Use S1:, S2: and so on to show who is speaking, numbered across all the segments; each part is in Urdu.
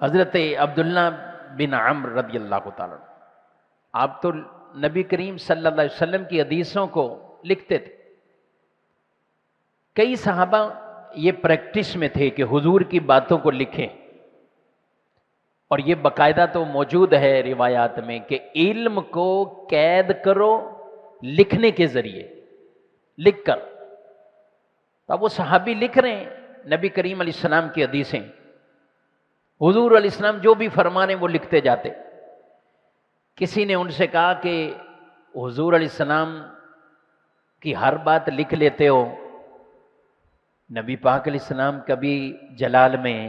S1: حضرت عبداللہ بن عمر رضی اللہ تعالیٰ عنہ، آپ تو نبی کریم صلی اللہ علیہ وسلم کی حدیثوں کو لکھتے تھے۔ کئی صحابہ یہ پریکٹس میں تھے کہ حضور کی باتوں کو لکھیں، اور یہ باقاعدہ تو موجود ہے روایات میں کہ علم کو قید کرو لکھنے کے ذریعے، لکھ کر۔ اب وہ صحابی لکھ رہے ہیں نبی کریم علیہ السلام کی حدیثیں، حضور علیہ السلام جو بھی فرما رہے ہیں وہ لکھتے جاتے۔ کسی نے ان سے کہا کہ حضور علیہ السلام کی ہر بات لکھ لیتے ہو؟ نبی پاک علیہ السلام کبھی جلال میں،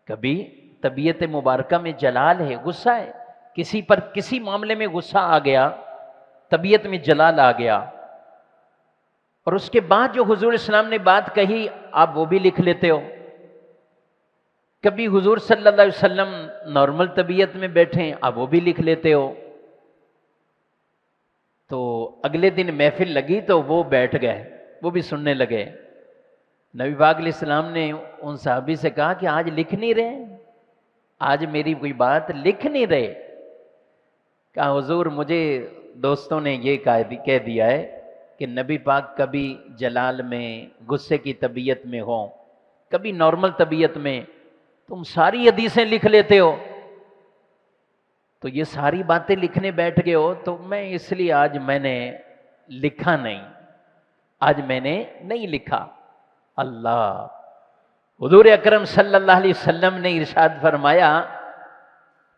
S1: کبھی طبیعت مبارکہ میں جلال ہے، غصہ ہے، کسی پر کسی معاملے میں غصہ آ گیا، طبیعت میں جلال آ گیا، اور اس کے بعد جو حضور علیہ السلام نے بات کہی آپ وہ بھی لکھ لیتے ہو؟ کبھی حضور صلی اللہ علیہ وسلم نارمل طبیعت میں بیٹھیں آپ وہ بھی لکھ لیتے ہو؟ تو اگلے دن محفل لگی تو وہ بیٹھ گئے، وہ بھی سننے لگے۔ نبی پاک علیہ السلام نے ان صحابی سے کہا کہ آج لکھ نہیں رہے، آج میری کوئی بات لکھ نہیں رہے؟ کہا حضور مجھے دوستوں نے یہ کہہ دیا ہے کہ نبی پاک کبھی جلال میں، غصے کی طبیعت میں ہوں، کبھی نارمل طبیعت میں، تم ساری حدیثیں لکھ لیتے ہو، تو یہ ساری باتیں لکھنے بیٹھ گئے ہو، تو میں اس لیے آج میں نے لکھا نہیں، آج میں نے نہیں لکھا۔ اللہ، حضور اکرم صلی اللہ علیہ وسلم نے ارشاد فرمایا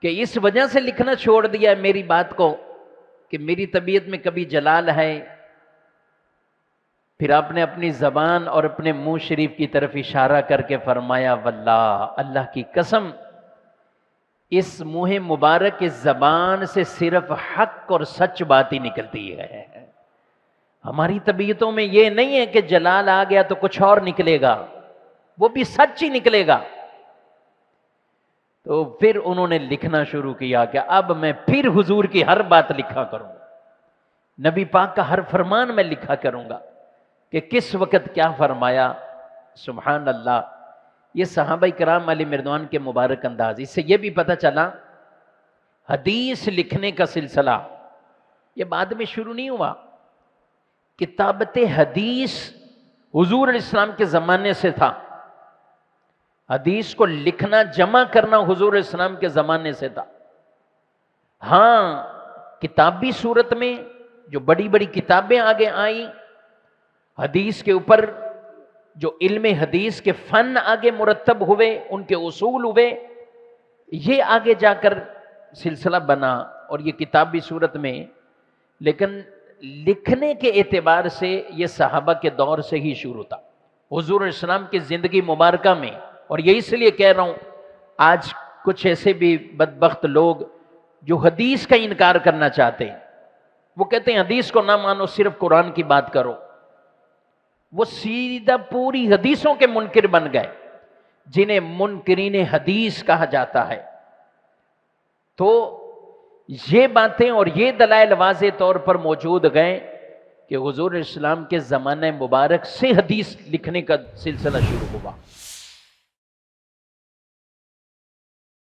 S1: کہ اس وجہ سے لکھنا چھوڑ دیا ہے میری بات کو کہ میری طبیعت میں کبھی جلال ہے۔ پھر آپ نے اپنی زبان اور اپنے منہ شریف کی طرف اشارہ کر کے فرمایا واللہ، اللہ کی قسم، اس منہ مبارک کی زبان سے صرف حق اور سچ بات ہی نکلتی ہے۔ ہماری طبیعتوں میں یہ نہیں ہے کہ جلال آ گیا تو کچھ اور نکلے گا، وہ بھی سچ ہی نکلے گا۔ تو پھر انہوں نے لکھنا شروع کیا کہ اب میں پھر حضور کی ہر بات لکھا کروں گا، نبی پاک کا ہر فرمان میں لکھا کروں گا کہ کس وقت کیا فرمایا۔ سبحان اللہ، یہ صحابہ کرام علیہ مردوان کے مبارک انداز۔ اس سے یہ بھی پتہ چلا حدیث لکھنے کا سلسلہ یہ بعد میں شروع نہیں ہوا، کتابت حدیث حضور علیہ السلام کے زمانے سے تھا، حدیث کو لکھنا جمع کرنا حضور علیہ السلام کے زمانے سے تھا۔ ہاں، کتابی صورت میں جو بڑی بڑی کتابیں آگے آئیں، حدیث کے اوپر جو علم حدیث کے فن آگے مرتب ہوئے، ان کے اصول ہوئے، یہ آگے جا کر سلسلہ بنا اور یہ کتابی صورت میں، لیکن لکھنے کے اعتبار سے یہ صحابہ کے دور سے ہی شروع تھا، حضور علیہ السلام کی زندگی مبارکہ میں۔ اور یہ اس لیے کہہ رہا ہوں، آج کچھ ایسے بھی بدبخت لوگ جو حدیث کا انکار کرنا چاہتے ہیں، وہ کہتے ہیں حدیث کو نہ مانو، صرف قرآن کی بات کرو، وہ سیدھا پوری حدیثوں کے منکر بن گئے، جنہیں منکرین حدیث کہا جاتا ہے۔ تو یہ باتیں اور یہ دلائل واضح طور پر موجود گئے کہ حضور علیہ السلام کے زمانہ مبارک سے حدیث لکھنے کا سلسلہ شروع ہوا۔